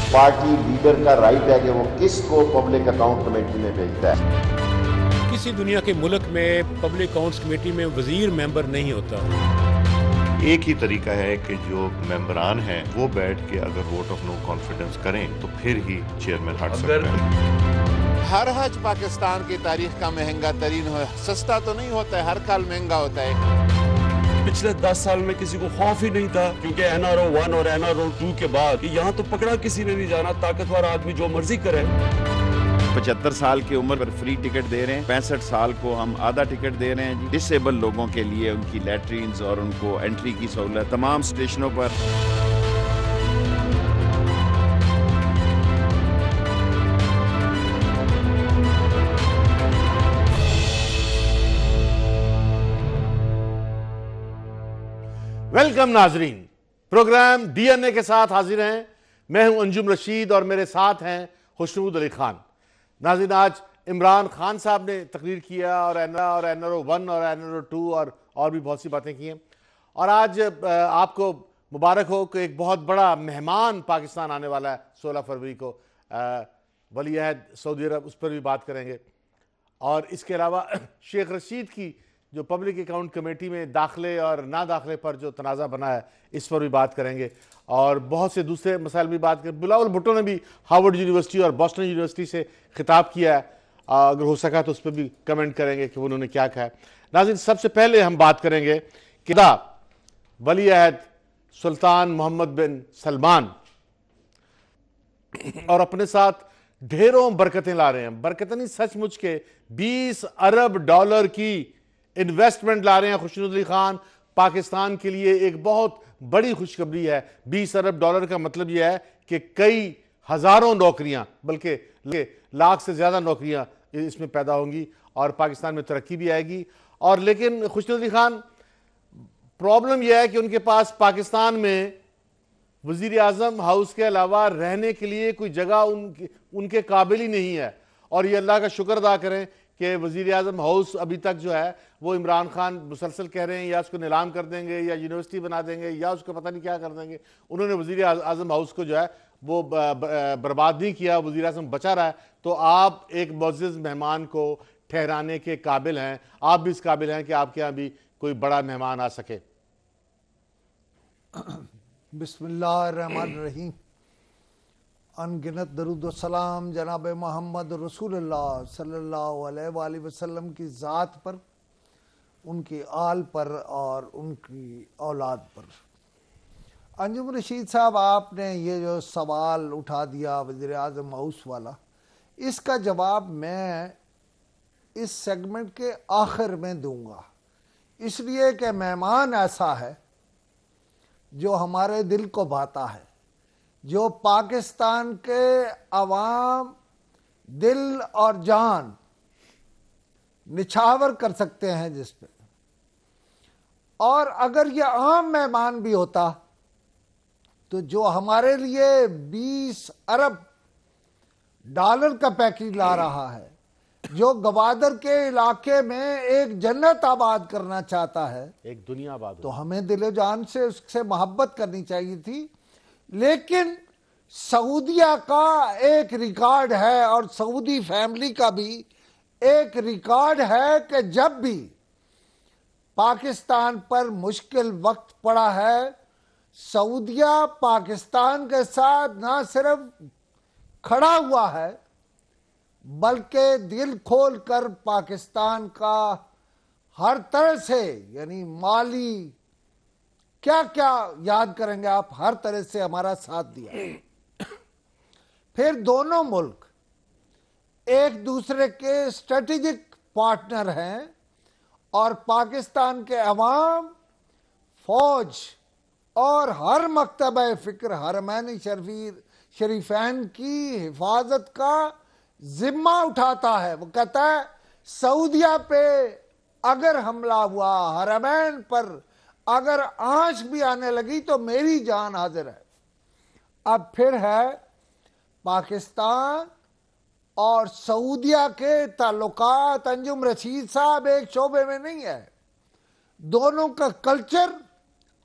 Party leader का right है कि वो किसको पब्लिक अकाउंट कमेटी में भेजता है। किसी दुनिया के मुल्क में पब्लिक अकाउंट्स कमेटी में वजीर मेंबर नहीं होता। एक ही तरीका है कि जो मेंबरान हैं वो बैठ के अगर वोट ऑफ नो कॉन्फिडेंस करें तो फिर ही चेयरमैन हट सकते हैं। हर हज पाकिस्तान की तारीख का महंगा तरीन हो, सस्ता तो नहीं होता है, हर साल महंगा होता है। पिछले 10 साल में किसी को खौफ ही नहीं था, क्योंकि NRO 1 और NRO 2 के बाद यहाँ तो पकड़ा किसी ने नहीं जाना, ताकतवर आदमी जो मर्जी करे। 75 साल की उम्र पर फ्री टिकट दे रहे हैं, 65 साल को हम आधा टिकट दे रहे हैं। डिसेबल लोगों के लिए उनकी लैट्रिन्स और उनको एंट्री की सहूलत तमाम स्टेशनों पर। वेलकम नाजरीन, प्रोग्राम DNA के साथ हाजिर हैं। मैं हूं अंजुम रशीद और मेरे साथ हैं खुशनूद अली खान। नाज़रीन, आज इमरान खान साहब ने तकरीर किया और NRO 1 और NRO 2 और भी बहुत सी बातें की हैं। और आज आपको मुबारक हो कि एक बहुत बड़ा मेहमान पाकिस्तान आने वाला है 16 फरवरी को, वली अहद सऊदी अरब, उस पर भी बात करेंगे। और इसके अलावा शेख रशीद की जो पब्लिक अकाउंट कमेटी में दाखिले और ना दाखिले पर जो तनाज़ा बना है, इस पर भी बात करेंगे। और बहुत से दूसरे मसाइल भी बात करें। बिलावल भुट्टो ने भी हार्वर्ड यूनिवर्सिटी और बॉस्टन यूनिवर्सिटी से खिताब किया है, अगर हो सका तो उस पर भी कमेंट करेंगे कि उन्होंने क्या कहा है। नाज़रीन, सबसे पहले हम बात करेंगे कि वली अहद सुल्तान मोहम्मद बिन सलमान और अपने साथ ढेरों बरकतें ला रहे हैं। बरकतें नहीं, सचमुच के 20 अरब डॉलर की इन्वेस्टमेंट ला रहे हैं। खुशनूद अली खान, पाकिस्तान के लिए एक बहुत बड़ी खुशखबरी है। 20 अरब डॉलर का मतलब यह है कि कई हजारों नौकरियां, बल्कि लाख से ज्यादा नौकरियां इसमें पैदा होंगी और पाकिस्तान में तरक्की भी आएगी। और लेकिन खुशनूद अली खान, प्रॉब्लम यह है कि उनके पास पाकिस्तान में वजीर आजम हाउस के अलावा रहने के लिए कोई जगह उनके काबिल ही नहीं है। और ये अल्लाह का शुक्र अदा करें कि वजीर आजम हाउस अभी तक जो है वो इमरान खान मुसलसल कह रहे हैं या उसको नीलाम कर देंगे या यूनिवर्सिटी बना देंगे या उसको पता नहीं क्या कर देंगे। उन्होंने वजीर आजम हाउस को जो है वो बर्बाद नहीं किया, वजीर आजम बचा रहा है। तो आप एक मुअज़्ज़िज़ मेहमान को ठहराने के काबिल हैं, आप भी इस काबिल हैं कि आपके यहाँ भी कोई बड़ा मेहमान आ सके। बिस्मिल्लाहिर्रहमानिर्रहीम। अनगिनत दरूद व सलाम जनाब मोहम्मद रसूलुल्लाह सल्लल्लाहु अलैहि वसल्लम की ज़ात पर, उनकी आल पर और उनकी औलाद पर। अंजुम रशीद साहब, आपने ये जो सवाल उठा दिया वज़ीर आज़म हाउस वाला, इसका जवाब मैं इस सेगमेंट के आखिर में दूंगा, इसलिए कि मेहमान ऐसा है जो हमारे दिल को भाता है, जो पाकिस्तान के अवाम दिल और जान निछावर कर सकते हैं जिस पे। और अगर ये आम मेहमान भी होता तो जो हमारे लिए 20 अरब डॉलर का पैकेज ला रहा है, जो गवादर के इलाके में एक जन्नत आबाद करना चाहता है, एक दुनिया आबाद, तो हमें दिल जान से उससे मोहब्बत करनी चाहिए थी। लेकिन सऊदिया का एक रिकॉर्ड है और सऊदी फैमिली का भी एक रिकॉर्ड है कि जब भी पाकिस्तान पर मुश्किल वक्त पड़ा है, सऊदिया पाकिस्तान के साथ ना सिर्फ खड़ा हुआ है बल्कि दिल खोल कर पाकिस्तान का हर तरह से, यानी माली क्या क्या याद करेंगे आप, हर तरह से हमारा साथ दिया। फिर दोनों मुल्क एक दूसरे के स्ट्रेटेजिक पार्टनर हैं और पाकिस्तान के अवाम, फौज और हर मकतबा फ़िक्र हरमैन शरीफैन की हिफाजत का जिम्मा उठाता है। वो कहता है सऊदिया पे अगर हमला हुआ, हरमैन पर अगर आंच भी आने लगी तो मेरी जान हाजिर है। अब फिर है पाकिस्तान और सऊदिया के ताल्लुकात। अंजुम रशीद साहब, एक शोबे में नहीं है, दोनों का कल्चर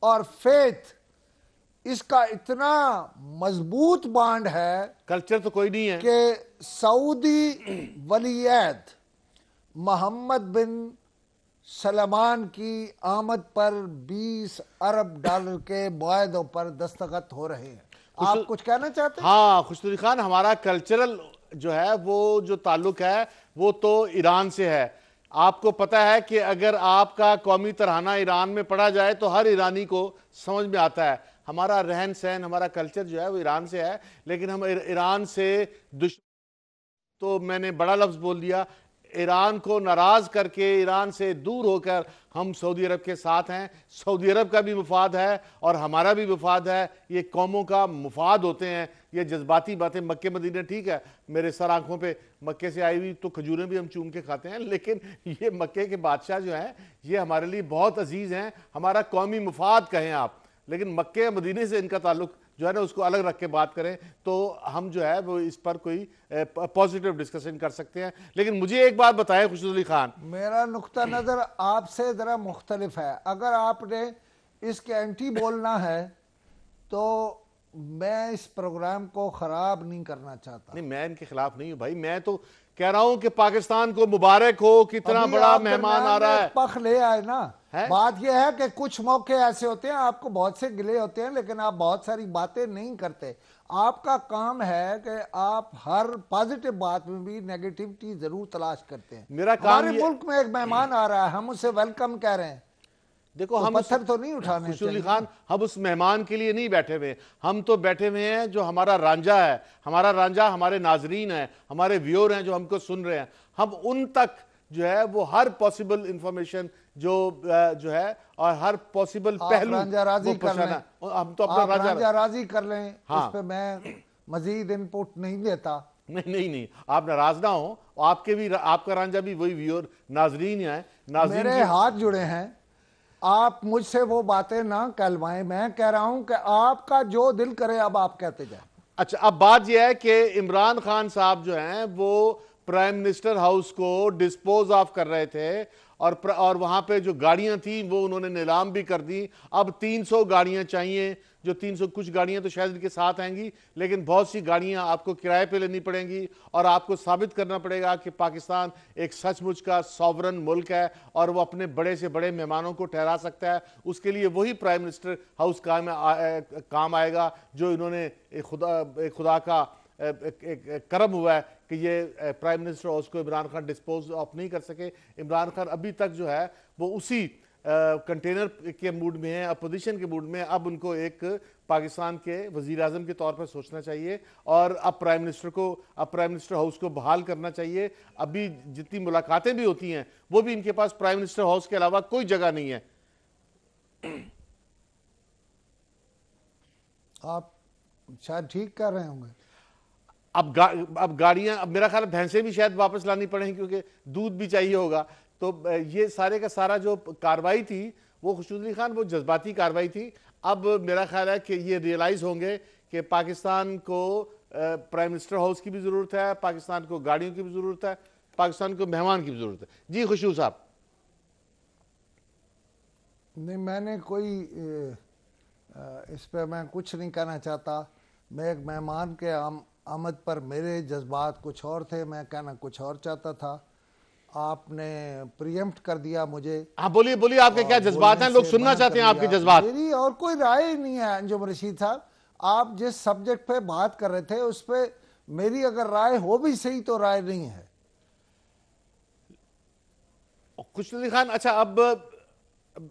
और फेथ इसका इतना मजबूत बांड है कल्चर तो कोई नहीं है कि सऊदी वलीअहद मोहम्मद बिन सलमान की आमद पर 20 अरब डॉलर के मुआहदों पर दस्तखत हो रहे हैं। आप कुछ कहना चाहते हैं? हाँ खुशनूर खान, हमारा कल्चरल जो है वो जो ताल्लुक है वो तो ईरान से है। आपको पता है कि अगर आपका कौमी तराना ईरान में पढ़ा जाए तो हर ईरानी को समझ में आता है। हमारा रहन सहन, हमारा कल्चर जो है वो ईरान से है, लेकिन हम ईरान से तो मैंने बड़ा लफ्ज बोल दिया, ईरान को नाराज करके ईरान से दूर होकर हम सऊदी अरब के साथ हैं। सऊदी अरब का भी मुफाद है और हमारा भी मुफाद है, ये कौमों का मुफाद होते हैं। ये जज्बाती बातें, मक्के मदीने ठीक है, मेरे सर आंखों पे मक्के से आई हुई तो खजूरें भी हम चूम के खाते हैं, लेकिन ये मक्के के बादशाह जो हैं ये हमारे लिए बहुत अजीज हैं, हमारा कौमी मुफाद कहें आप, लेकिन मक्के मदीने से इनका ताल्लुक जो है ना उसको अलग रख के बात करें तो हम जो है वो इस पर कोई पॉजिटिव डिस्कशन कर सकते हैं। लेकिन मुझे एक बात बताएं खुशनूर अली खान, मेरा नुक्ता नज़र आपसे ज़रा मुख्तलिफ है। अगर आपने इसके एंटी बोलना है तो मैं इस प्रोग्राम को ख़राब नहीं करना चाहता। नहीं, मैं इनके खिलाफ नहीं हूँ भाई, मैं तो कह रहा हूँ कि पाकिस्तान को मुबारक हो, कितना बड़ा मेहमान आ रहा है। पख ले आए ना है? बात यह है कि कुछ मौके ऐसे होते हैं आपको बहुत से गिले होते हैं, लेकिन आप बहुत सारी बातें नहीं करते। आपका काम है कि आप हर पॉजिटिव बात में भी नेगेटिविटी जरूर तलाश करते हैं। मेरा काम हमारे मुल्क में एक मेहमान आ रहा है, हम उसे वेलकम कह रहे हैं, देखो तो हम पत्थर तो नहीं उठाने खुशनूर अली चाहिए। खान, हम उस मेहमान के लिए नहीं बैठे हुए, हम तो बैठे हुए हैं जो हमारा रांझा है। हमारा रांझा हमारे नाजरीन है, हमारे व्यूअर हैं जो हमको सुन रहे हैं। हम उन तक जो है वो हर पॉसिबल इंफॉर्मेशन जो है और हर पॉसिबल पहलू राजी कर लें, हम तो अपना रांझा राजी कर लें। हाँ। उस पे मैं मजीद इनपुट नहीं देता। नहीं, आप नाराज ना हो, आपका रांझा भी वही व्यूअर नाजरीन है। मेरे हाथ जुड़े हैं, आप मुझसे वो बातें ना कहलवाएं। मैं कह रहा हूं कि आपका जो दिल करे अब आप कहते जाए। अच्छा, अब बात यह है कि इमरान खान साहब जो हैं वो प्राइम मिनिस्टर हाउस को डिस्पोज ऑफ कर रहे थे और वहां पे जो गाड़ियां थी वो उन्होंने नीलाम भी कर दी। अब 300 गाड़ियां चाहिए, जो 300 कुछ गाड़ियां तो शायद इनके साथ आएंगी, लेकिन बहुत सी गाड़ियां आपको किराए पे लेनी पड़ेंगी और आपको साबित करना पड़ेगा कि पाकिस्तान एक सचमुच का सॉवरन मुल्क है और वो अपने बड़े से बड़े मेहमानों को ठहरा सकता है। उसके लिए वही प्राइम मिनिस्टर हाउस काम आएगा जो इन्होंने खुदा का एक करम हुआ है कि ये प्राइम मिनिस्टर हाउस को इमरान खान डिस्पोज ऑफ नहीं कर सके। इमरान खान अभी तक जो है वो उसी कंटेनर के मूड में है, अपोजिशन के मूड में। अब उनको एक पाकिस्तान के वजीर आजम के तौर पर सोचना चाहिए और अब प्राइम मिनिस्टर हाउस को बहाल करना चाहिए। अभी जितनी मुलाकातें भी होती हैं वो भी इनके पास प्राइम मिनिस्टर हाउस के अलावा कोई जगह नहीं है। आप शायद ठीक कर रहे होंगे। अब गाड़ियां, अब मेरा ख्याल भैंसें भी शायद वापस लानी पड़ेंगी क्योंकि दूध भी चाहिए होगा। तो ये सारे का सारा जो कार्रवाई थी वो खुशनूर अली खान वो जज्बाती कार्रवाई थी। अब मेरा ख्याल है कि ये रियलाइज होंगे कि पाकिस्तान को प्राइम मिनिस्टर हाउस की भी जरूरत है, पाकिस्तान को गाड़ियों की भी जरूरत है, पाकिस्तान को मेहमान की भी जरूरत है। जी खुशबू साहब। नहीं, मैंने कोई इस पर मैं कुछ नहीं कहना चाहता। मैं एक मेहमान के आमद पर मेरे जज्बात कुछ और थे, मैं कहना कुछ और चाहता था। आपने प्रियम्प्ट कर दिया मुझे। हाँ बोलिए आपके क्या जज्बात हैं, लोग सुनना चाहते हैं आपके जज्बात। मेरी और कोई राय ही नहीं है अंजुम रशीद साहब। आप जिस सब्जेक्ट पे बात कर रहे थे उस पे मेरी अगर राय हो भी सही तो राय नहीं है। खुशनूर अली खान, अच्छा अब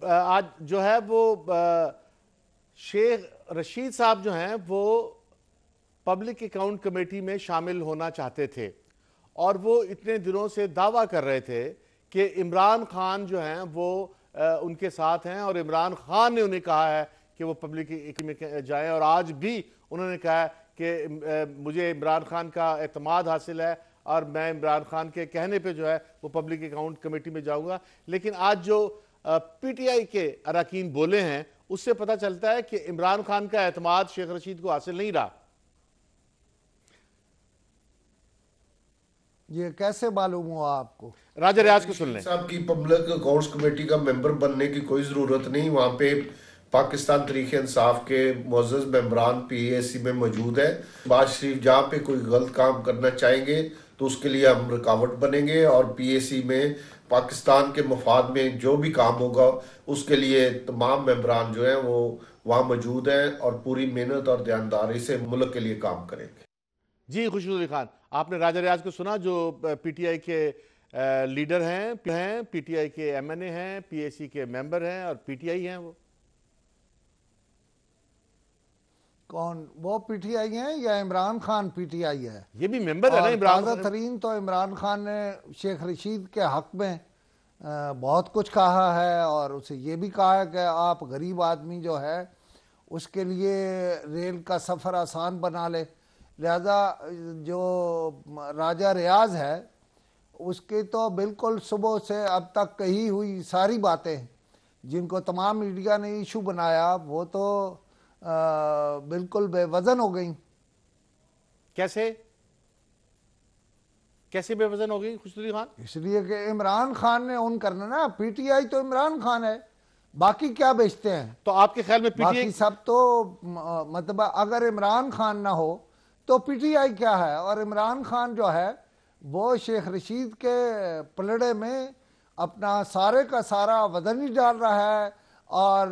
आज जो है वो शेख रशीद साहब जो हैं वो पब्लिक अकाउंट कमेटी में शामिल होना चाहते थे और वो इतने दिनों से दावा कर रहे थे कि इमरान खान जो हैं वो उनके साथ हैं और इमरान खान ने उन्हें कहा है कि वो पब्लिक में जाएं। और आज भी उन्होंने कहा कि मुझे इमरान खान का एतमाद हासिल है और मैं इमरान खान के कहने पे जो है वो पब्लिक अकाउंट कमेटी में जाऊंगा। लेकिन आज जो पीटीआई के अरकान बोले हैं उससे पता चलता है कि इमरान खान का एतमाद शेख रशीद को हासिल नहीं रहा। ये कैसे मालूम हुआ आपको? राजा रियाज को सुन लें। साहब की पब्लिक अकाउंट्स कमेटी का मेंबर बनने की कोई जरूरत नहीं, वहां पे पाकिस्तान तरीके इंसाफ के मुअज़्ज़ज़ मेंबरान PAC में मौजूद है। बाज शरीफ जहाँ पे कोई गलत काम करना चाहेंगे तो उसके लिए हम रुकावट बनेंगे, और PAC में पाकिस्तान के मफाद में जो भी काम होगा उसके लिए तमाम मेंबरान जो हैं वो वहाँ मौजूद हैं और पूरी मेहनत और ध्यानदारी से मुल्क के लिए काम करेंगे। जी खुशनूर अली खान, आपने राजा रियाज को सुना जो PTI के लीडर हैं, PTI के MNA हैं, PAC के मेंबर हैं और PTI हैं। वो कौन? वो PTI हैं या इमरान खान PTI है? ये भी मेंबर है ना इमरान खान। तरीन तो इमरान खान ने शेख रशीद के हक में बहुत कुछ कहा है, और उसे ये भी कहा है कि आप गरीब आदमी जो है उसके लिए रेल का सफ़र आसान बना ले। लिहाजा जो राजा रियाज है उसके तो बिल्कुल सुबह से अब तक कही हुई सारी बातें जिनको तमाम मीडिया ने इशू बनाया वो तो बिल्कुल बेवजन हो गई। कैसे बेवजन हो गई खुशनूर अली खान? इसलिए कि इमरान खान ने उन करना ना, PTI तो इमरान खान है, बाकी क्या बेचते हैं? तो आपके ख्याल में PTI बाकी सब तो मतलब अगर इमरान खान ना हो तो PTI क्या है? और इमरान खान जो है वो शेख रशीद के पलड़े में अपना सारे का सारा वजन ही डाल रहा है। और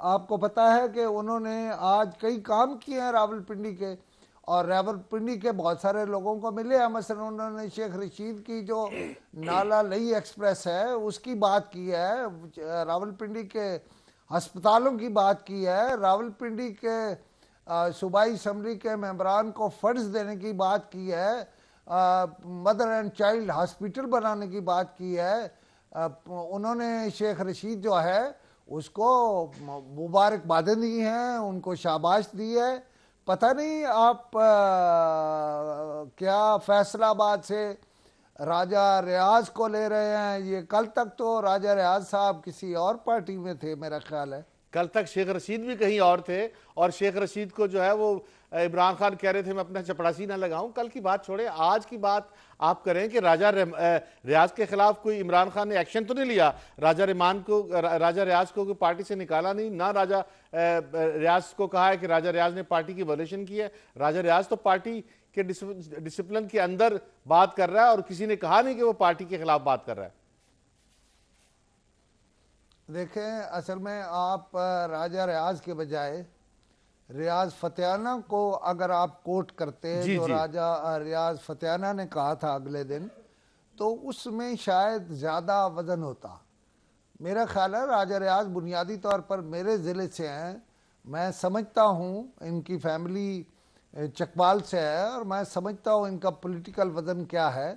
आपको पता है कि उन्होंने आज कई काम किए हैं रावलपिंडी के, और रावलपिंडी के बहुत सारे लोगों को मिले हैं। मसलन उन्होंने शेख रशीद की जो नाला लई एक्सप्रेस है उसकी बात की है, रावलपिंडी के अस्पतालों की बात की है, रावलपिंडी के सूबाई असम्बली के मेंबरान को फंड्स देने की बात की है, मदर एंड चाइल्ड हॉस्पिटल बनाने की बात की है। उन्होंने शेख रशीद जो है उसको मुबारकबादें दी हैं, उनको शाबाश दी है। पता नहीं आप क्या फैसलाबाद से राजा रियाज को ले रहे हैं। ये कल तक तो राजा रियाज साहब किसी और पार्टी में थे मेरा ख्याल है। कल तक शेख रशीद भी कहीं और थे, और शेख रशीद को जो है वो इमरान खान कह रहे थे मैं अपना चपरासी ना लगाऊं। कल की बात छोड़े, आज की बात आप करें कि राजा रियाज के खिलाफ कोई इमरान खान ने एक्शन तो नहीं लिया। राजा रियाज को कोई पार्टी से निकाला नहीं, ना राजा रियाज को कहा है कि राजा रियाज ने पार्टी की वायलेशन की है। राजा रियाज तो पार्टी के डिसिप्लिन के अंदर बात कर रहा है, और किसी ने कहा नहीं कि वो पार्टी के खिलाफ बात कर रहा है। देखें, असल में आप राजा रियाज के बजाय रियाज फतेहाना को अगर आप कोट करते हैं जो राजा रियाज फतेहाना ने कहा था अगले दिन, तो उसमें शायद ज़्यादा वजन होता। मेरा ख्याल है राजा रियाज बुनियादी तौर पर मेरे ज़िले से हैं, मैं समझता हूँ इनकी फैमिली चकवाल से है, और मैं समझता हूँ इनका पॉलिटिकल वज़न क्या है।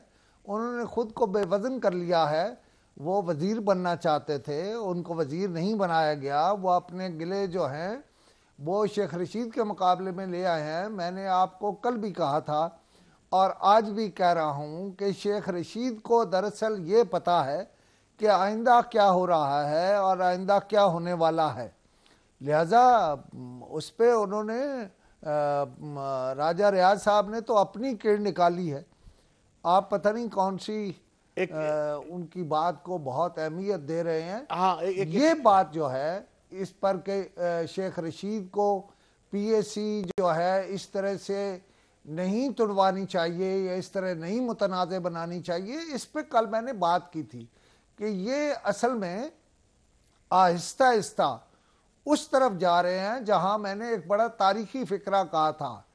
उन्होंने ख़ुद को बेवज़न कर लिया है। वो वज़ीर बनना चाहते थे, उनको वज़ीर नहीं बनाया गया। वो अपने गिले जो हैं वो शेख रशीद के मुकाबले में ले आए हैं। मैंने आपको कल भी कहा था और आज भी कह रहा हूँ कि शेख रशीद को दरअसल ये पता है कि आइंदा क्या हो रहा है और आइंदा क्या होने वाला है। लिहाजा उस पर उन्होंने राजा रियाज साहब ने तो अपनी किड़ निकाली है। आप पता नहीं कौन सी उनकी बात को बहुत अहमियत दे रहे हैं। हाँ, ये बात जो है इस पर के शेख रशीद को PAC जो है इस तरह से नहीं तुड़वानी चाहिए या इस तरह नहीं मुतनाज़ बनानी चाहिए। इस पर कल मैंने बात की थी कि ये असल में आहिस्ता आहिस्ता उस तरफ जा रहे हैं जहां मैंने एक बड़ा तारीखी फिक्रा कहा था,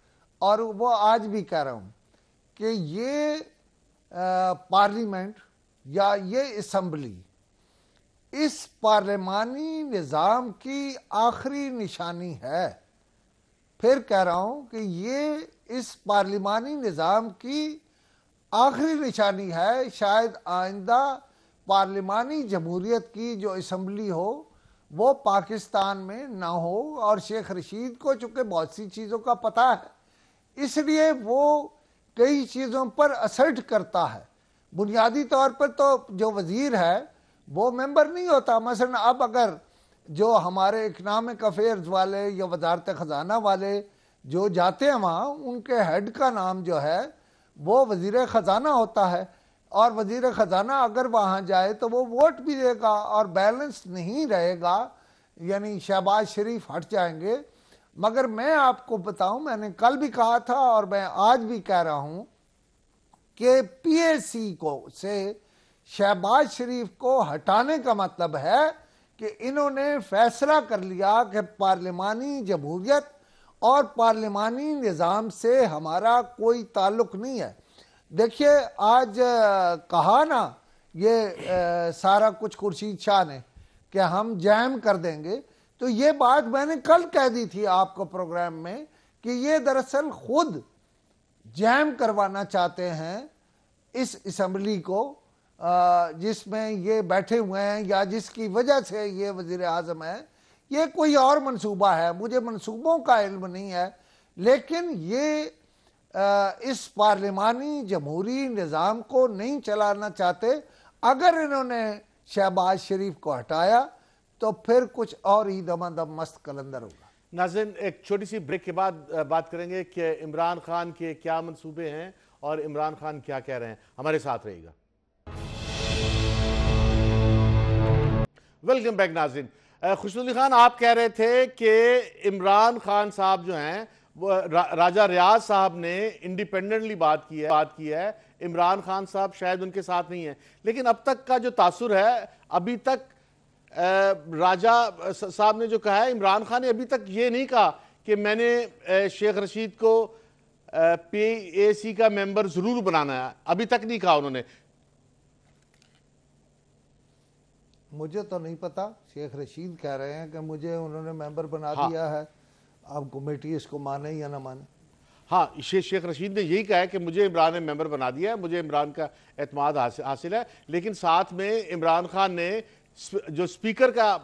और वो आज भी कह रहा हूं कि ये पार्लियामेंट या ये असम्बली इस पार्लिमानी निज़ाम की आखिरी निशानी है। फिर कह रहा हूं कि ये इस पार्लिमानी निज़ाम की आखिरी निशानी है। शायद आइंदा पार्लिमानी जमहूरियत की जो असम्बली हो वो पाकिस्तान में ना हो, और शेख रशीद को चूँकि बहुत सी चीज़ों का पता है इसलिए वो कई चीज़ों पर असर्ट करता है। बुनियादी तौर पर तो जो वज़ीर है वो मेंबर नहीं होता। मसलन अब अगर जो हमारे इकनॉमिक अफेयर्स वाले या वजारत ख़जाना वाले जो जाते हैं वहाँ, उनके हेड का नाम जो है वो वज़ीर ख़जाना होता है, और वज़ीर ख़जाना अगर वहाँ जाए तो वो वोट भी देगा और बैलेंस नहीं रहेगा। यानी शहबाज शरीफ हट जाएंगे। मगर मैं आपको बताऊं, मैंने कल भी कहा था और मैं आज भी कह रहा हूं कि पीएसी को से शहबाज शरीफ को हटाने का मतलब है कि इन्होंने फैसला कर लिया कि पार्लिमानी जमहूरियत और पार्लिमानी निज़ाम से हमारा कोई ताल्लुक नहीं है। देखिए, आज कहा ना ये सारा कुछ खुर्शीद शाह ने कि हम जैम कर देंगे, तो ये बात मैंने कल कह दी थी आपको प्रोग्राम में कि ये दरअसल खुद जैम करवाना चाहते हैं इस असम्बली को जिसमें ये बैठे हुए हैं या जिसकी वजह से ये वजीर आज़म है। ये कोई और मंसूबा है, मुझे मंसूबों का इल्म नहीं है, लेकिन ये इस पार्लिमानी जमहूरी निज़ाम को नहीं चलाना चाहते। अगर इन्होंने शहबाज शरीफ को हटाया तो फिर कुछ और ही दमादम मस्त कलंदर होगा। नाज़रीन, एक छोटी सी ब्रेक के बाद बात करेंगे कि इमरान खान के क्या मंसूबे हैं और इमरान खान क्या कह रहे हैं। हमारे साथ रहिएगा। वेलकम बैक नाज़रीन। खुशनुदी खान, आप कह रहे थे कि इमरान खान साहब जो हैं वो राजा रियाज साहब ने इंडिपेंडेंटली बात की है, इमरान खान साहब शायद उनके साथ नहीं है। लेकिन अब तक का जो तासुर है, अभी तक राजा साहब ने जो कहा है, इमरान खान ने अभी तक ये नहीं कहा कि मैंने शेख रशीद को पीएसी का मेंबर जरूर बनाना है, अभी तक नहीं कहा उन्होंने। मुझे तो नहीं पता, शेख रशीद कह रहे हैं कि मुझे उन्होंने मेंबर बना दिया है, अब कमेटी इसको माने या ना माने। हाँ, शेख रशीद ने यही कहा है कि मुझे इमरान ने मेंबर बना दिया है, मुझे इमरान का एतमाद हासिल है। लेकिन साथ में इमरान खान ने जो स्पीकर का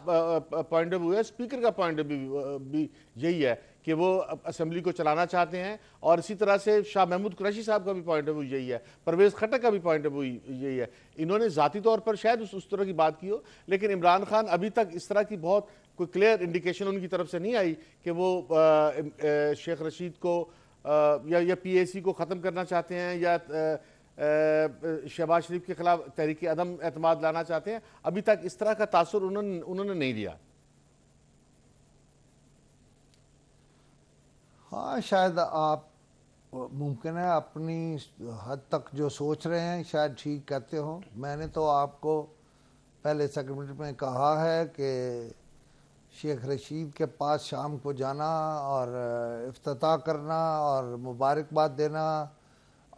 पॉइंट ऑफ व्यू है, स्पीकर का पॉइंट ऑफ व्यू भी यही है कि वो असेंबली को चलाना चाहते हैं, और इसी तरह से शाह महमूद कुरैशी साहब का भी पॉइंट ऑफ व्यू यही है, परवेज़ खट्टर का भी पॉइंट ऑफ व्यू यही है। इन्होंने ज़ाती तौर पर शायद उस तरह की बात की हो, लेकिन इमरान खान अभी तक इस तरह की बहुत कोई क्लियर इंडिकेशन उनकी तरफ से नहीं आई कि वो शेख रशीद को या पीएसी को ख़त्म करना चाहते हैं या शहबाज शरीफ के खिलाफ तहरीक अदम एतमाद लाना चाहते हैं। अभी तक इस तरह का तासुर उन्होंने नहीं दिया। हाँ, शायद आप मुमकिन है अपनी हद तक जो सोच रहे हैं शायद ठीक कहते हो। मैंने तो आपको पहले सेगमेंट में कहा है कि शेख रशीद के पास शाम को जाना और इफ्तिताह करना और मुबारकबाद देना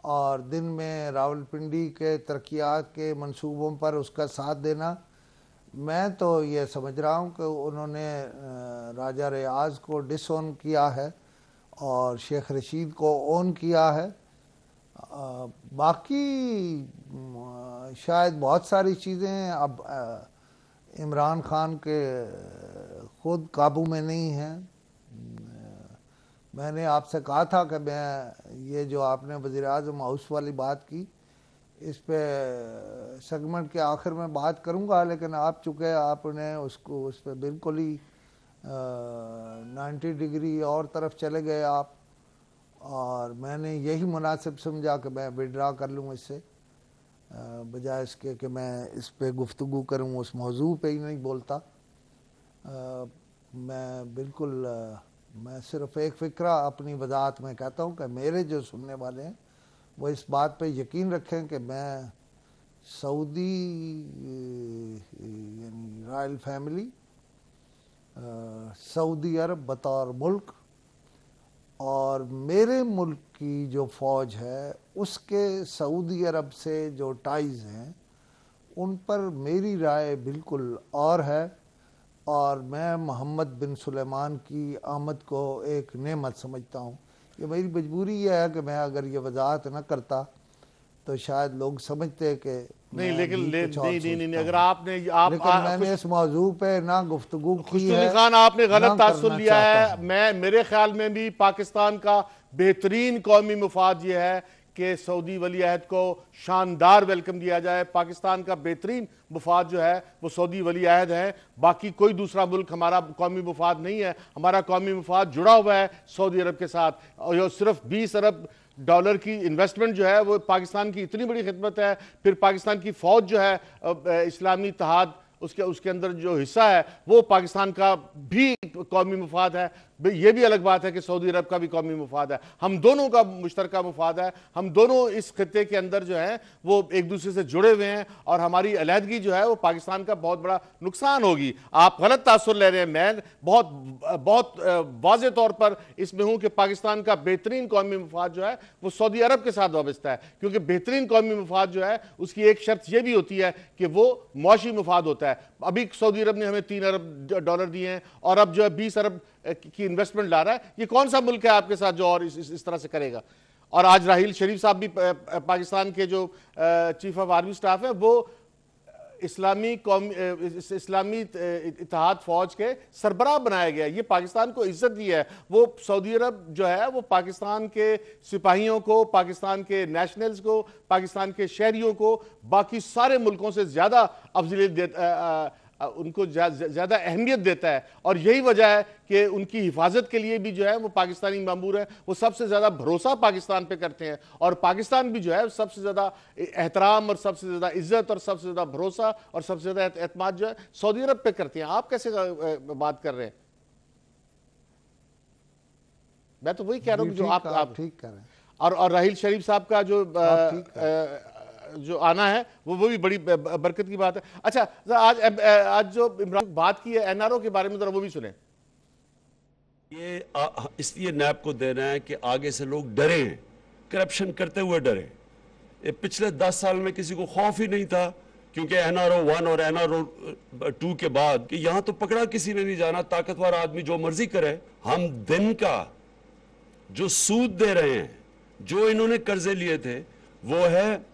और दिन में रावलपिंडी के तरक्यात के मंसूबों पर उसका साथ देना, मैं तो ये समझ रहा हूँ कि उन्होंने राजा रियाज को डिसऑन किया है और शेख रशीद को ऑन किया है। बाकी शायद बहुत सारी चीज़ें अब इमरान खान के खुद काबू में नहीं हैं। मैंने आपसे कहा था कि मैं ये जो आपने वज़ीर आज़म हाउस वाली बात की, इस पे सेगमेंट के आखिर में बात करूंगा, लेकिन आप चूँकि आपने उसको उस पर बिल्कुल ही 90 डिग्री और तरफ चले गए आप, और मैंने यही मुनासिब समझा कि मैं विड्रा कर लूँ इससे, बजाय इसके कि मैं इस पे गुफ्तगू करूँ, उस मौजू पे ही नहीं बोलता। मैं बिल्कुल मैं सिर्फ एक फ़िक्रा अपनी वजाहत में कहता हूँ कि मेरे जो सुनने वाले हैं वो इस बात पे यकीन रखें कि मैं सऊदी यानी रॉयल फैमिली, सऊदी अरब बतौर मुल्क और मेरे मुल्क की जो फ़ौज है उसके सऊदी अरब से जो टाइज़ हैं उन पर मेरी राय बिल्कुल और है, और मैं मोहम्मद बिन सुलेमान की आमद को एक नेमत समझता हूँ। ये मेरी मजबूरी ये है कि मैं अगर ये वजाहत न करता तो शायद लोग समझते कि नहीं, लेकिन नहीं, अगर मैंने इस मौजू पे ना गुफ्तगू की है। खान, आपने गलत तासुर लिया है। मेरे ख्याल में भी पाकिस्तान का बेहतरीन कौमी मुफाद ये है कि सऊदी वली अहद को शानदार वेलकम दिया जाए। पाकिस्तान का बेहतरीन मुफाद जो है वो सऊदी वली अहद है, बाकी कोई दूसरा मुल्क हमारा कौमी मुफाद नहीं है। हमारा कौमी मुफाद जुड़ा हुआ है सऊदी अरब के साथ, और सिर्फ 20 अरब डॉलर की इन्वेस्टमेंट जो है वो पाकिस्तान की इतनी बड़ी खिदमत है। फिर पाकिस्तान की फ़ौज जो है इस्लामी इत्तेहाद उसके उसके अंदर जो हिस्सा है वो पाकिस्तान का भी कौमी मुफाद है। ये भी अलग बात है कि सऊदी अरब का भी कौमी मुफाद है। हम दोनों का मुश्तरका मुफाद है। हम दोनों इस खित्ते के अंदर जो है वो एक दूसरे से जुड़े हुए हैं और हमारी अलहदगी जो है वो पाकिस्तान का बहुत बड़ा नुकसान होगी। आप गलत तासुर ले रहे हैं। मैं बहुत वाज़ेह तौर पर इसमें हूं कि पाकिस्तान का बेहतरीन कौमी मुफाद जो है वो सऊदी अरब के साथ वाबस्ता है, क्योंकि बेहतरीन कौमी मुफाद जो है उसकी एक शर्त यह भी होती है कि वो मौशी मुफाद होता है। अभी सऊदी अरब ने हमें $3 अरब दिए हैं और अब जो है 20 अरब की इन्वेस्टमेंट ला रहा है। ये कौन सा मुल्क है आपके साथ जो और इस तरह से करेगा? और आज राहील शरीफ साहब भी पाकिस्तान के जो चीफ ऑफ आर्मी स्टाफ है वो इस्लामी इत्तेहाद फौज के सरबराह बनाया गया। ये पाकिस्तान को इज्जत दी है। वो सऊदी अरब जो है वो पाकिस्तान के सिपाहियों को, पाकिस्तान के नेशनल्स को, पाकिस्तान के शहरियों को बाकी सारे मुल्कों से ज्यादा अफजलियत उनको ज्यादा अहमियत देता है। और यही वजह है कि उनकी हिफाजत के लिए भी जो है वो पाकिस्तानी मामूर है वो सबसे ज्यादा भरोसा पाकिस्तान पे करते हैं। और पाकिस्तान भी जो है सबसे ज्यादा एहतराम और सबसे ज्यादा इज्जत और सबसे ज्यादा भरोसा और सबसे ज्यादा एतमाद जो है सऊदी अरब पे करते हैं। आप कैसे बात कर रहे हैं? मैं तो वही कह रहा हूं कि जो आप ठीक कर रहे हैं। और राहील शरीफ साहब का जो आना है वो भी बड़ी बरकत की बात है। अच्छा, आज जो इमरान बात की है एनआरओ के बारे में, जरा वो भी सुने। ये इसलिए नैब को देना है कि आगे से लोग डरे, करप्शन करते हुए डरे। पिछले 10 साल में किसी को खौफ ही नहीं था, क्योंकि NRO 1 और NRO 2 के बाद कि यहां तो पकड़ा किसी ने नहीं जाना, ताकतवर आदमी जो मर्जी करे। हम दिन का जो सूद दे रहे हैं, जो इन्होंने कर्जे लिए थे, वो है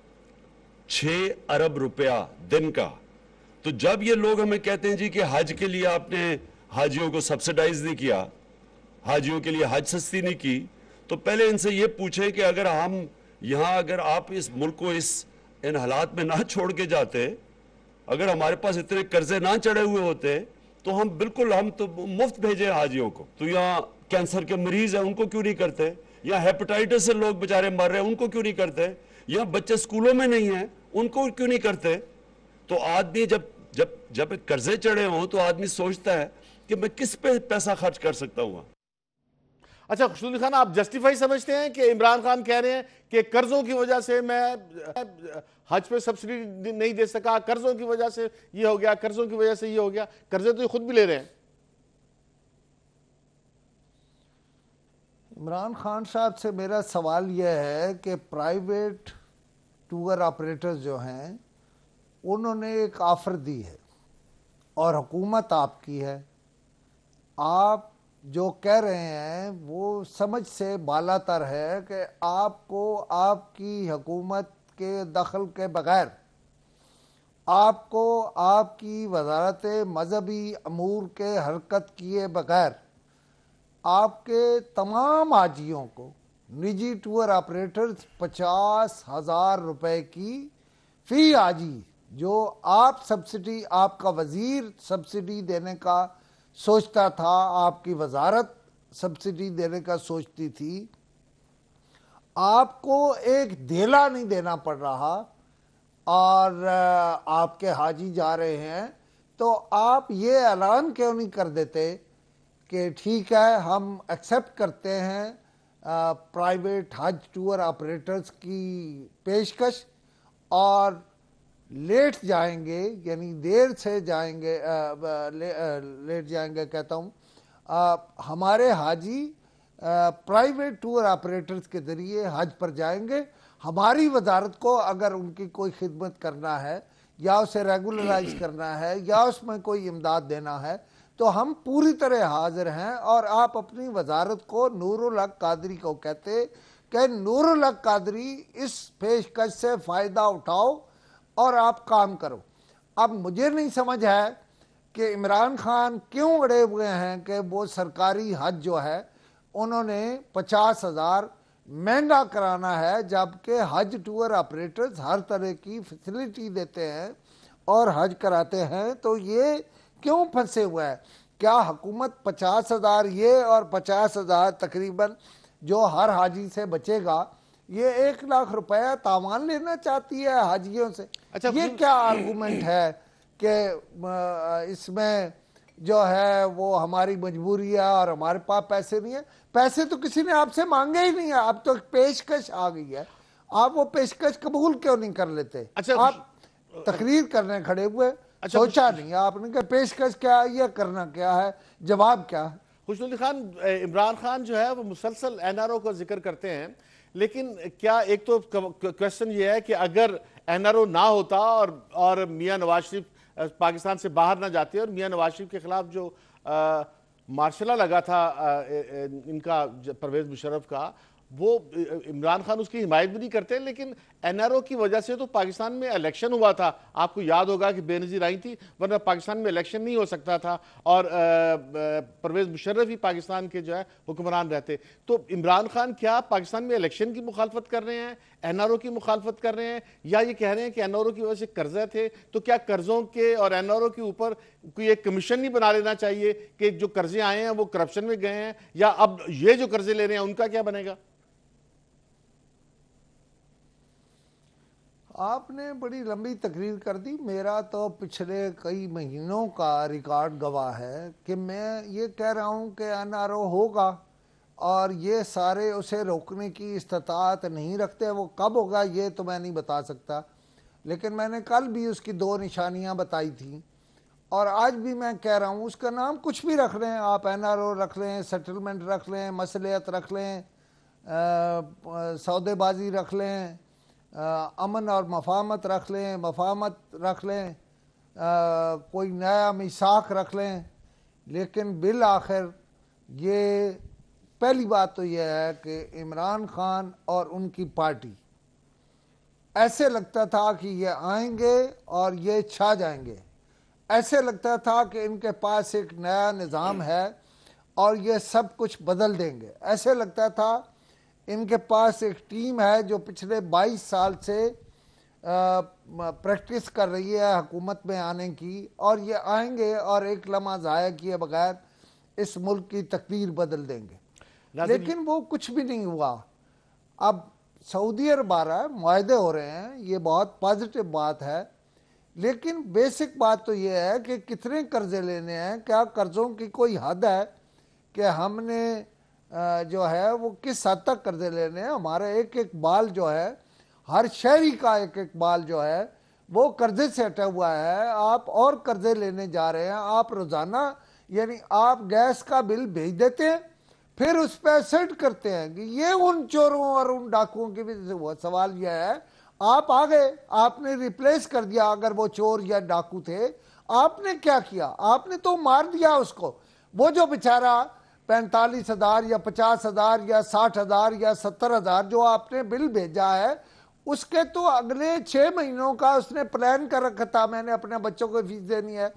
6 अरब रुपया दिन का। तो जब ये लोग हमें कहते हैं जी कि हज के लिए आपने हाजियों को सब्सिडाइज नहीं किया, हाजियों के लिए हज सस्ती नहीं की, तो पहले इनसे ये पूछे कि अगर हम यहां, अगर आप इस मुल्क को इन हालात में ना छोड़ के जाते, अगर हमारे पास इतने कर्जे ना चढ़े हुए होते, तो हम तो मुफ्त भेजे हाजियों को। तो यहाँ कैंसर के मरीज हैं, उनको क्यों नहीं करते? या हेपेटाइटिस से लोग बेचारे मर रहे हैं, उनको क्यों नहीं करते? या बच्चे स्कूलों में नहीं हैं, उनको क्यों नहीं करते? तो आदमी जब कर्जे चढ़े हों तो आदमी सोचता है कि मैं किस पे पैसा खर्च कर सकता हूं। अच्छा खुशनुदी खान, आप जस्टिफाई समझते हैं कि इमरान खान कह रहे हैं कि कर्जों की वजह से मैं हज पे सब्सिडी नहीं दे सका, कर्जों की वजह से ये हो गया, कर्जों की वजह से ये हो गया? कर्जे तो ये खुद भी ले रहे हैं। इमरान खान साहब से मेरा सवाल यह है कि प्राइवेट टूर ऑपरेटर्स जो हैं उन्होंने एक ऑफर दी है और हुकूमत आपकी है। आप जो कह रहे हैं वो समझ से बालातर है कि आपको आपकी हुकूमत के दखल के बगैर, आपको आपकी वजारत मजहबी अमूर के हरकत किए बगैर आपके तमाम हाजियों को निजी टूर ऑपरेटर्स 50,000 रुपए की फी हाजी, जो आप सब्सिडी, आपका वजीर सब्सिडी देने का सोचता था, आपकी वजारत सब्सिडी देने का सोचती थी, आपको एक धेला नहीं देना पड़ रहा और आपके हाजी जा रहे हैं। तो आप ये ऐलान क्यों नहीं कर देते कि ठीक है, हम एक्सेप्ट करते हैं प्राइवेट हज टूर ऑपरेटर्स की पेशकश और लेट जाएंगे, यानी देर से जाएंगे, लेट जाएंगे कहता हूँ, हमारे हाजी प्राइवेट टूर ऑपरेटर्स के ज़रिए हज पर जाएंगे। हमारी वजारत को अगर उनकी कोई खिदमत करना है या उसे रेगुलराइज करना है या उसमें कोई इमदाद देना है तो हम पूरी तरह हाजिर हैं। और आप अपनी वजारत को नूरुल हक कादरी को कहते कि नूरुल हक कादरी इस पेशकश से फ़ायदा उठाओ और आप काम करो। अब मुझे नहीं समझ है कि इमरान खान क्यों अड़े हुए हैं कि वो सरकारी हज जो है उन्होंने 50,000 महंगा कराना है, जबकि हज टूर ऑपरेटर्स हर तरह की फैसिलिटी देते हैं और हज कराते हैं। तो ये क्यों फंसे हुए हैं? क्या हुकूमत 50,000 ये और 50,000 तकरीबन जो हर हाजी से बचेगा, ये 1 लाख रुपया तावान लेना चाहती है हाजियों से? अच्छा, ये क्या आर्गूमेंट है कि इसमें जो है वो हमारी मजबूरी है और हमारे पास पैसे नहीं है। पैसे तो किसी ने आपसे मांगे ही नहीं है, अब तो पेशकश आ गई है, आप वो पेशकश कबूल क्यों नहीं कर लेते? अच्छा, आप तकरीर करने खड़े हुए, अच्छा, सोचा नहीं आपने कि पेशकश क्या है, ये करना क्या है, जवाब क्या है? खुशनुदी खान, इमरान खान जो है वो मुसलसल एनआरओ का जिक्र करते हैं, लेकिन क्या एक तो क्वेश्चन ये है कि अगर एनआरओ ना होता और मियां नवाज शरीफ पाकिस्तान से बाहर ना जाते और मियां नवाज शरीफ के खिलाफ जो मार्शला लगा था इनका परवेज मुशर्रफ का, वो इमरान खान उसकी हिमायत भी नहीं करते, लेकिन एनआरओ की वजह से तो पाकिस्तान में इलेक्शन हुआ था। आपको याद होगा कि बेनजीर आई थी, वरना पाकिस्तान में इलेक्शन नहीं हो सकता था और परवेज मुशर्रफ ही पाकिस्तान के जो है हुक्मरान रहते। तो इमरान खान क्या पाकिस्तान में इलेक्शन की मुखालफत कर रहे हैं, एनआरओ की मुखालफत कर रहे हैं, या ये कह रहे हैं कि एनआरओ की वजह से कर्जे थे, तो क्या कर्जों के और एनआरओ के ऊपर कोई एक कमीशन नहीं बना लेना चाहिए कि जो कर्जे आए हैं वो करप्शन में गए हैं, या अब ये जो कर्जे ले रहे हैं उनका क्या बनेगा? आपने बड़ी लंबी तकरीर कर दी। मेरा तो पिछले कई महीनों का रिकॉर्ड गवाह है कि मैं ये कह रहा हूँ कि एनआरओ होगा और ये सारे उसे रोकने की इस्तात नहीं रखते। वो कब होगा ये तो मैं नहीं बता सकता, लेकिन मैंने कल भी उसकी 2 निशानियाँ बताई थी और आज भी मैं कह रहा हूँ उसका नाम कुछ भी रख लें आप, एनआरओ रख लें, सेटलमेंट रख लें, मसलियत रख लें, सौदेबाजी रख लें, अमन और मफाहमत रख लें, मफाहमत रख लें, कोई नया मिसाक रख लें, लेकिन बिल आखिर ये पहली बात तो यह है कि इमरान खान और उनकी पार्टी, ऐसे लगता था कि ये आएंगे और ये छा जाएंगे, ऐसे लगता था कि इनके पास एक नया निज़ाम है और ये सब कुछ बदल देंगे, ऐसे लगता था इनके पास एक टीम है जो पिछले 22 साल से प्रैक्टिस कर रही है हुकूमत में आने की, और ये आएंगे और एक लम्हा ज़ाया किए बगैर इस मुल्क की तकदीर बदल देंगे। लेकिन वो कुछ भी नहीं हुआ। अब सऊदी अरब आ रहा है, मुआहदे हो रहे हैं, ये बहुत पॉजिटिव बात है, लेकिन बेसिक बात तो ये है कि कितने कर्जे लेने हैं, क्या कर्जों की कोई हद है कि हमने जो है वो किस हद तक कर्जे लेने हैं। हमारा एक एक बाल जो है, हर शहरी का एक एक बाल जो है वो कर्जे से हटा हुआ है। आप और कर्जे लेने जा रहे हैं। आप रोज़ाना यानी आप गैस का बिल भेज देते हैं, फिर उस पर सेट करते हैं कि ये उन चोरों और उन डाकुओं की भी। सवाल यह है, आप आ गए, आपने रिप्लेस कर दिया, अगर वो चोर या डाकू थे आपने क्या किया? आपने तो मार दिया उसको। वो जो बेचारा 45,000 या 50,000 या 60,000 या 70,000 जो आपने बिल भेजा है, उसके तो अगले 6 महीनों का उसने प्लान कर रखा था। मैंने अपने बच्चों को फीस देनी है,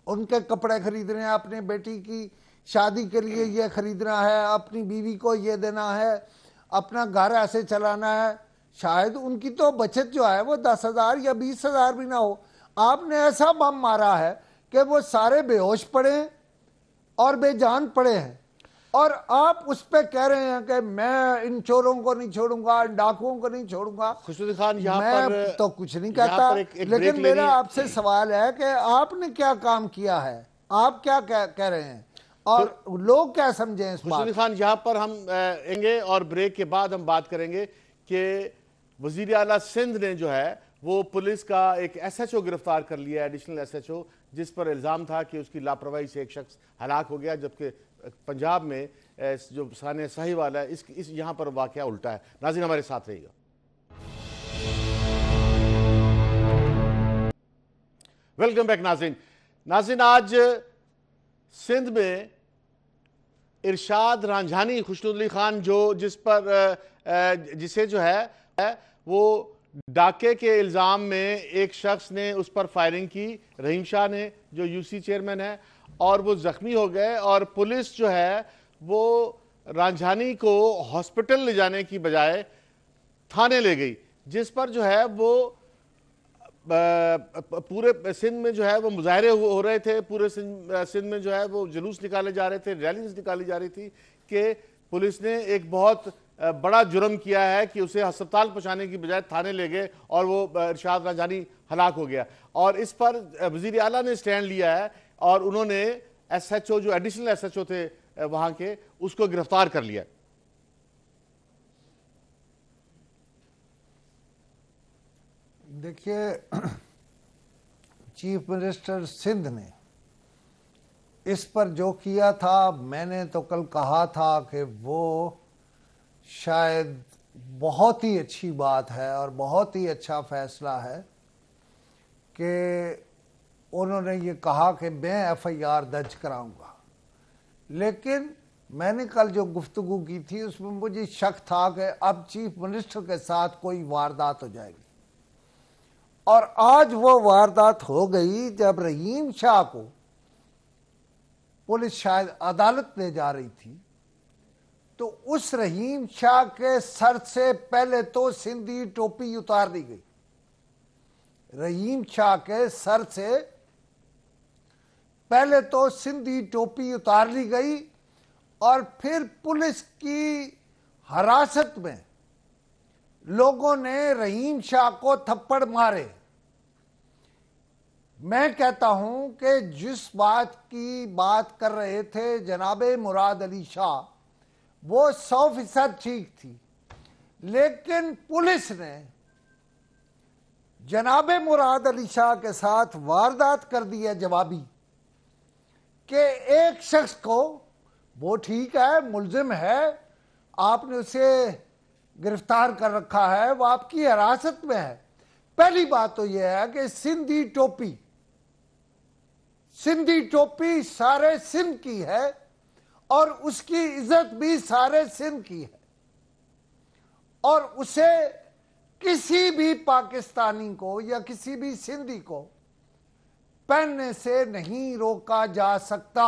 उनके कपड़े खरीदने हैं, अपने बेटी की शादी के लिए ये खरीदना है, अपनी बीवी को ये देना है, अपना घर ऐसे चलाना है। शायद उनकी तो बचत जो है वो 10,000 या 20,000 भी ना हो। आपने ऐसा बम मारा है कि वो सारे बेहोश पड़े और बेजान पड़े हैं, और आप उस पे कह रहे हैं कि मैं इन चोरों को नहीं छोड़ूंगा, इन डाकुओं को नहीं छोड़ूंगा। खुशनुदी खान, मैं तो कुछ नहीं कहता, लेकिन मेरा आपसे सवाल है कि आपने क्या काम किया है, आप क्या कह रहे हैं और लोग क्या समझे इस बात? खुशनुदी खान, यहाँ पर हम आएंगे और ब्रेक के बाद हम बात करेंगे कि वजीर आला सिंध ने जो है वो पुलिस का एक SHO गिरफ्तार कर लिया, एडिशनल SHO, जिस पर इल्ज़ाम था कि उसकी लापरवाही से एक शख्स हलाक हो गया, जबकि पंजाब में जो साने साहिवाल है इस यहाँ पर वाक़या उल्टा है। नाज़रीन, हमारे साथ रहिएगा। वेलकम बैक नाज़रीन, आज सिंध में इरशाद रांझानी खुशनुदी खान जिसे जो है वो डाके के इल्ज़ाम में एक शख्स ने उस पर फायरिंग की, रहीम शाह ने, जो UC चेयरमैन है, और वो ज़ख्मी हो गए, और पुलिस जो है वो रांझानी को हॉस्पिटल ले जाने की बजाय थाने ले गई, जिस पर जो है वो पूरे सिंध में जो है वो मुजाहरे हो रहे थे। पूरे सिंध में जो है वो जुलूस निकाले जा रहे थे, रैलीज निकाली जा रही थी कि पुलिस ने एक बहुत बड़ा जुर्म किया है कि उसे अस्पताल पहुंचाने की बजाय थाने ले गए और वो इरशाद राजानी हलाक हो गया। और इस पर वजीर आला ने स्टैंड लिया है और उन्होंने SHO जो एडिशनल SHO थे वहां के, उसको गिरफ्तार कर लिया। देखिए, चीफ मिनिस्टर सिंध ने इस पर जो किया था, मैंने तो कल कहा था कि वो शायद बहुत ही अच्छी बात है और बहुत ही अच्छा फैसला है कि उन्होंने ये कहा कि मैं FIR दर्ज कराऊंगा। लेकिन मैंने कल जो गुफ्तगू की थी उसमें मुझे शक था कि अब चीफ मिनिस्टर के साथ कोई वारदात हो जाएगी, और आज वो वारदात हो गई जब रहीम शाह को पुलिस शायद अदालत ले जा रही थी, तो उस रहीम शाह के सर से पहले तो सिंधी टोपी उतार दी गई। रहीम शाह के सर से पहले तो सिंधी टोपी उतार ली गई और फिर पुलिस की हिरासत में लोगों ने रहीम शाह को थप्पड़ मारे। मैं कहता हूं कि जिस बात की बात कर रहे थे जनाबे मुराद अली शाह, वो 100% ठीक थी, लेकिन पुलिस ने जनाबे मुराद अली शाह के साथ वारदात कर दी है जवाबी, कि एक शख्स को, वो ठीक है मुल्जिम है, आपने उसे गिरफ्तार कर रखा है, वो आपकी हिरासत में है। पहली बात तो यह है कि सिंधी टोपी सारे सिंध की है और उसकी इज्जत भी सारे सिंध की है, और उसे किसी भी पाकिस्तानी को या किसी भी सिंधी को पहनने से नहीं रोका जा सकता।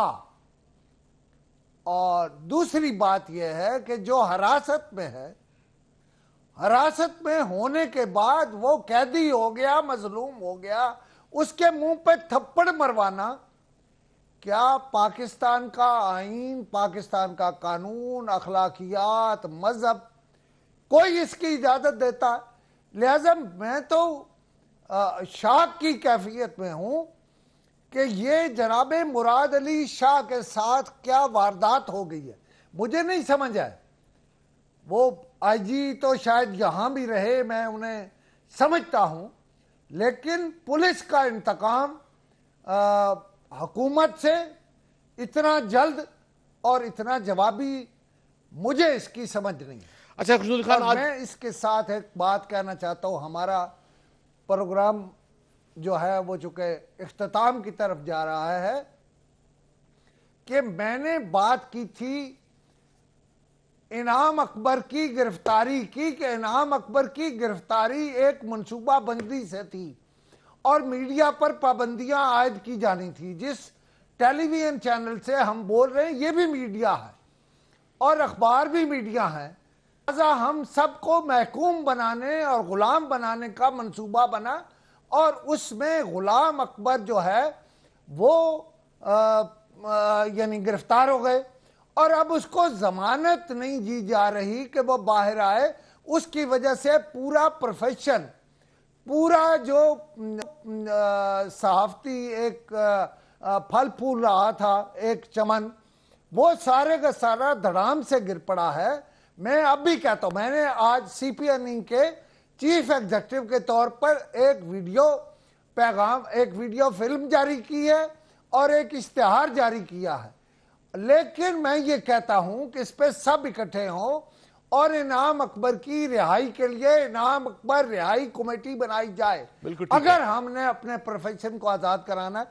और दूसरी बात यह है कि जो हिरासत में है, हिरासत में होने के बाद वो कैदी हो गया, मजलूम हो गया, उसके मुंह पे थप्पड़ मरवाना क्या पाकिस्तान का आईन, पाकिस्तान का कानून, अखलाकियात, मजहब कोई इसकी इजाजत देता? लिहाजा मैं तो शाक की कैफियत में हूं कि ये जनाबे मुराद अली शाह के साथ क्या वारदात हो गई है, मुझे नहीं समझ आया। वो IG तो शायद यहां भी रहे, मैं उन्हें समझता हूं, लेकिन पुलिस का इंतकाम हुकूमत से इतना जल्द और इतना जवाबी, मुझे इसकी समझ नहीं है। अच्छा खुशनुल खान, मैं इसके साथ एक बात कहना चाहता हूं। हमारा प्रोग्राम जो है वो चूंकि इख्तिताम की तरफ जा रहा है, कि मैंने बात की थी इनाम अकबर की गिरफ्तारी की, कि इनाम अकबर की गिरफ्तारी एक मनसूबाबंदी से थी और मीडिया पर पाबंदियां आयद की जानी थी। जिस टेलीविजन चैनल से हम बोल रहे हैं ये भी मीडिया है और अखबार भी मीडिया है, लिहाजा हम सबको महकूम बनाने और गुलाम बनाने का मंसूबा बना और उसमें गुलाम अकबर जो है वो यानी गिरफ्तार हो गए और अब उसको जमानत नहीं दी जा रही कि वो बाहर आए। उसकी वजह से पूरा प्रोफेशन, पूरा जो सहाफती एक फल फूल रहा था, एक चमन, वो सारे का सारा धड़ाम से गिर पड़ा है। मैं अब भी कहता हूं, मैंने आज CPNE के चीफ एग्जीक्यूटिव के तौर पर एक वीडियो पैगाम, एक वीडियो फिल्म जारी की है और एक इश्तिहार जारी किया है, लेकिन मैं ये कहता हूं कि इस पे सब इकट्ठे हों और इनाम अकबर की रिहाई के लिए इनाम अकबर रिहाई कमेटी बनाई जाए। अगर हमने अपने प्रोफेशन को आजाद कराना है,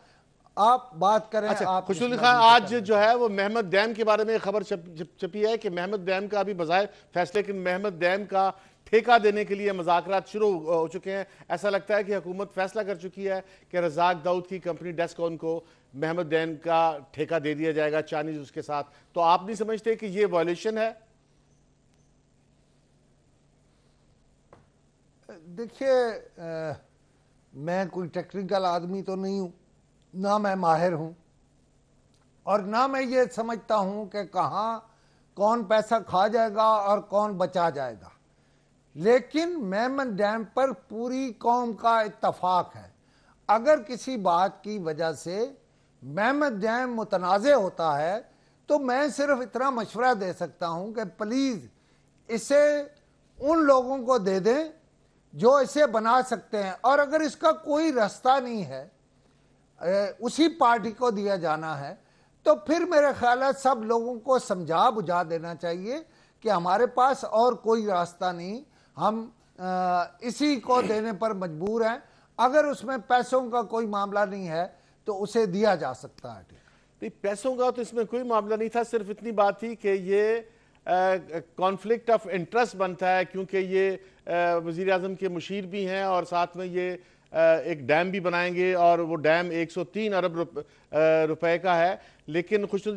आप बात करें। अच्छा खुशनुल खान, आज जो है वो महमद दैन के बारे में खबर छपी है कि महमद दैन का अभी बजाय फैसले, लेकिन महमद दैन का ठेका देने के लिए मुज़ाकरात शुरू हो चुके हैं। ऐसा लगता है कि हुकूमत फैसला कर चुकी है कि रज़ाक दाऊद की कंपनी डेस्कॉन को महमद दैन का ठेका दे दिया जाएगा, चाइनीज उसके साथ। तो आप नहीं समझते कि ये वायलेशन है? देखिए, मैं कोई टेक्निकल आदमी तो नहीं हूं, ना मैं माहिर हूं और ना मैं ये समझता हूं कि कहां कौन पैसा खा जाएगा और कौन बचा जाएगा। लेकिन मेमन डैम पर पूरी कौम का इत्तफाक है। अगर किसी बात की वजह से मेमन डैम मुतनाज़े होता है तो मैं सिर्फ इतना मशवरा दे सकता हूं कि प्लीज़ इसे उन लोगों को दे दें जो इसे बना सकते हैं, और अगर इसका कोई रास्ता नहीं है, उसी पार्टी को दिया जाना है, तो फिर मेरे ख्याल है सब लोगों को समझा बुझा देना चाहिए कि हमारे पास और कोई रास्ता नहीं, हम इसी को देने पर मजबूर हैं। अगर उसमें पैसों का कोई मामला नहीं है तो उसे दिया जा सकता है। नहीं, पैसों का तो इसमें कोई मामला नहीं था, सिर्फ इतनी बात थी कि ये कॉन्फ्लिक्ट ऑफ इंटरेस्ट बनता है, क्योंकि ये वज़ीर आज़म के मुशीर भी हैं और साथ में ये एक डैम भी बनाएंगे और वो डैम 103 अरब रुपए का है। लेकिन खुश